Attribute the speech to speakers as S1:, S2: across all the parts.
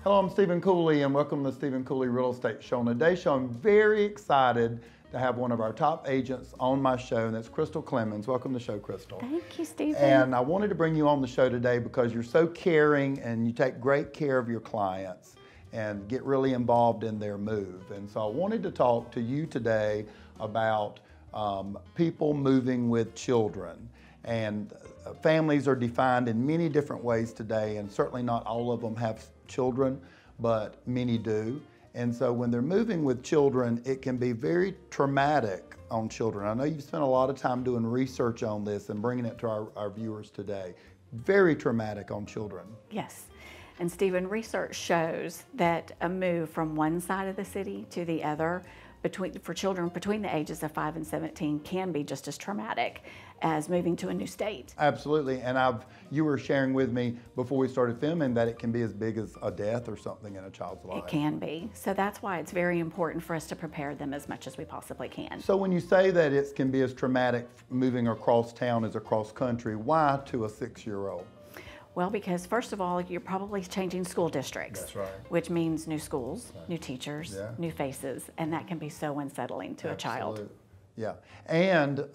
S1: Hello, I'm Stephen Cooley, and welcome to the Stephen Cooley Real Estate Show. On today's show, I'm very excited to have one of our top agents on my show, and that's Crystal Clemence. Welcome to the show, Crystal.
S2: Thank you, Stephen.
S1: And I wanted to bring you on the show today because you're so caring and you take great care of your clients and get really involved in their move. And so I wanted to talk to you today about people moving with children. And families are defined in many different ways today, and certainly not all of them have children, but many do. And so when they're moving with children, it can be very traumatic on children. I know you've spent a lot of time doing research on this and bringing it to our viewers today. Very traumatic on children.
S2: Yes. And Stephen, research shows that a move from one side of the city to the other for children between the ages of 5 and 17 can be just as traumatic as moving to a new state.
S1: Absolutely, and you were sharing with me before we started filming that it can be as big as a death or something in a child's life.
S2: It can be. So that's why it's very important for us to prepare them as much as we possibly can.
S1: So when you say that it can be as traumatic moving across town as across country, why to a 6-year-old?
S2: Well, because first of all, you're probably changing school districts.
S1: That's right.
S2: Which means new schools,
S1: right.
S2: New teachers,
S1: yeah.
S2: New faces, and that can be so unsettling to a child.
S1: Yeah, and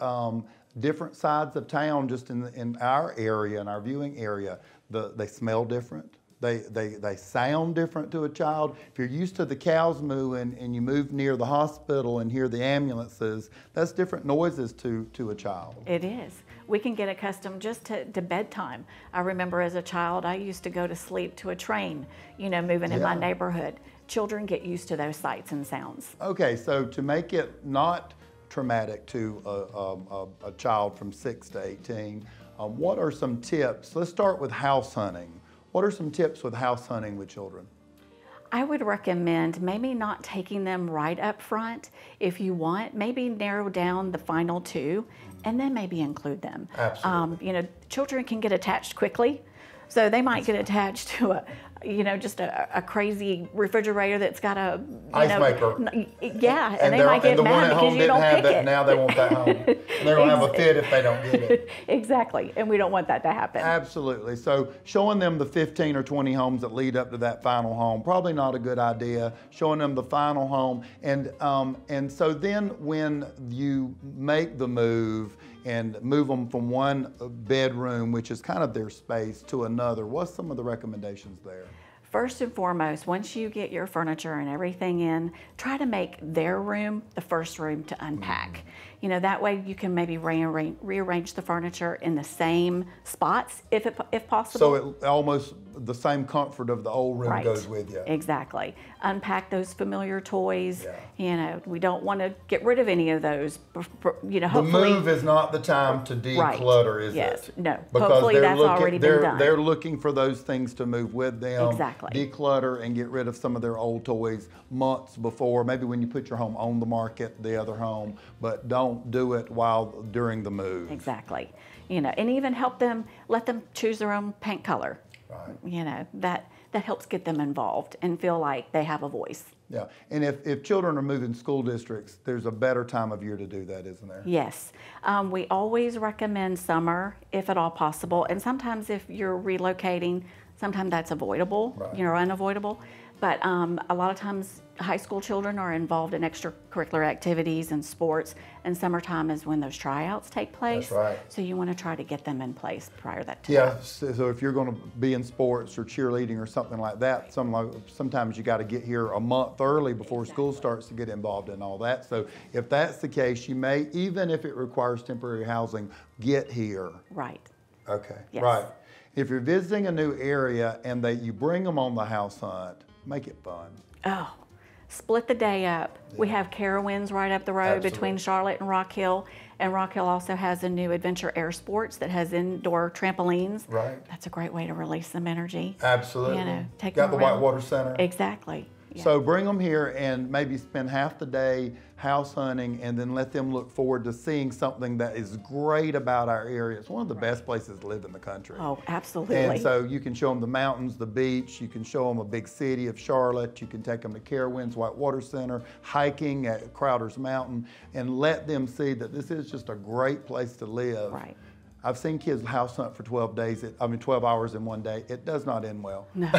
S1: different sides of town, just in our area, in our viewing area, they smell different. They sound different to a child. If you're used to the cows mooing and you move near the hospital and hear the ambulances, that's different noises to a child.
S2: It is. We can get accustomed just to bedtime. I remember as a child, I used to go to sleep to a train, moving in my neighborhood. Children get used to those sights and sounds.
S1: Okay, so to make it not traumatic to a child from 6 to 18, what are some tips? Let's start with house hunting. What are some tips with house hunting with children?
S2: I would recommend maybe not taking them right up front. If you want, maybe narrow down the final 2 and then maybe include them.
S1: Absolutely.
S2: Children can get attached quickly. So they might get attached to just a crazy refrigerator that's got a
S1: ice maker.
S2: Yeah, and they might get mad because you don't pick it.
S1: Now they want that home. They're gonna have a fit if they don't get it.
S2: Exactly, and we don't want that to happen.
S1: Absolutely. So showing them the 15 or 20 homes that lead up to that final home, probably not a good idea. Showing them the final home, and so then when you make the move and move them from one bedroom, which is kind of their space, to another, what's some of the recommendations there?
S2: First and foremost, once you get your furniture and everything in, try to make their room the first room to unpack. That way you can maybe rearrange the furniture in the same spots if possible.
S1: So it almost the same comfort of the old room goes with you.
S2: Exactly. Unpack those familiar toys.
S1: Yeah.
S2: We don't want to get rid of any of those. Hopefully.
S1: The move is not the time to declutter, is it?
S2: Yes. No.
S1: Because
S2: hopefully that's already been done.
S1: They're looking for those things to move with them.
S2: Exactly.
S1: Declutter and get rid of some of their old toys months before, maybe when you put your home on the market, the other home, but don't do it during the move.
S2: Exactly. And even let them choose their own paint color.
S1: Right.
S2: That helps get them involved and feel like they have a voice.
S1: Yeah, and if children are moving school districts, there's a better time of year to do that, isn't there?
S2: Yes. We always recommend summer, if at all possible. And sometimes if you're relocating, sometimes that's avoidable, unavoidable. But a lot of times high school children are involved in extracurricular activities and sports, and summertime is when those tryouts take place.
S1: That's right.
S2: So you want to try to get them in place prior to that time.
S1: Yeah, so if you're going to be in sports or cheerleading or something like that, sometimes you got to get here a month early before school starts to get involved in all that. So if that's the case, you may, even if it requires temporary housing, get here.
S2: Right.
S1: Okay,
S2: yes.
S1: Right. If you're visiting a new area and you bring them on the house hunt, make it fun.
S2: Oh, split the day up. Yeah. We have Carowinds right up the road
S1: Absolutely.
S2: Between Charlotte and Rock Hill. And Rock Hill also has a new adventure air sports that has indoor trampolines.
S1: Right.
S2: That's a great way to release some energy.
S1: Absolutely.
S2: Take
S1: Got
S2: them
S1: the
S2: around.
S1: Whitewater Center.
S2: Exactly. Yeah.
S1: So bring them here and maybe spend half the day house hunting and then let them look forward to seeing something that is great about our area. It's one of the best places to live in the country.
S2: Oh, absolutely.
S1: And so you can show them the mountains, the beach, you can show them a big city of Charlotte, you can take them to Carowinds, Whitewater Center, hiking at Crowder's Mountain, and let them see that this is just a great place to live.
S2: Right.
S1: I've seen kids house hunt for 12 hours in one day. It does not end well.
S2: No,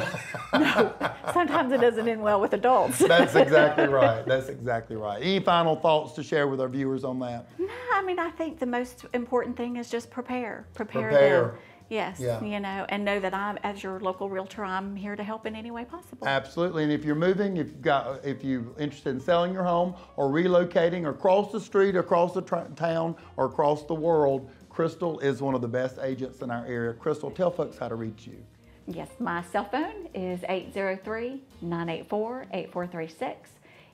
S2: no. Sometimes sometimes it doesn't end well with adults.
S1: That's exactly right. That's exactly right. Any final thoughts to share with our viewers on that?
S2: No, I mean, I think the most important thing is just prepare. Prepare. Them. Yes,
S1: Yeah.
S2: you know, and know that I'm, as your local realtor, I'm here to help in any way possible.
S1: Absolutely, and if you're moving, if you're interested in selling your home or relocating or across the street, across the town, or across the world, Crystal is one of the best agents in our area. Crystal, tell folks how to reach you.
S2: Yes, my cell phone is 803-984-8436.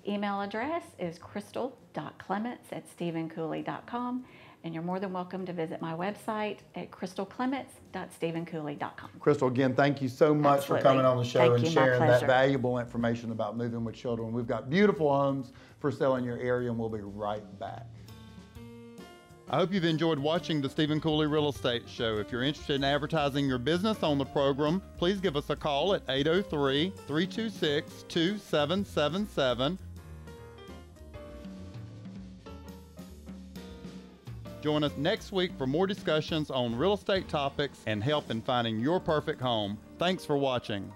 S2: Email address is crystal.clements@stephencooley.com. And you're more than welcome to visit my website at crystalclements.stephencooley.com.
S1: Crystal, again, thank you so much for coming on the show and sharing that valuable information about moving with children. We've got beautiful homes for sale in your area, and we'll be right back. I hope you've enjoyed watching the Stephen Cooley Real Estate Show. If you're interested in advertising your business on the program, please give us a call at 803-326-2777. Join us next week for more discussions on real estate topics and help in finding your perfect home. Thanks for watching.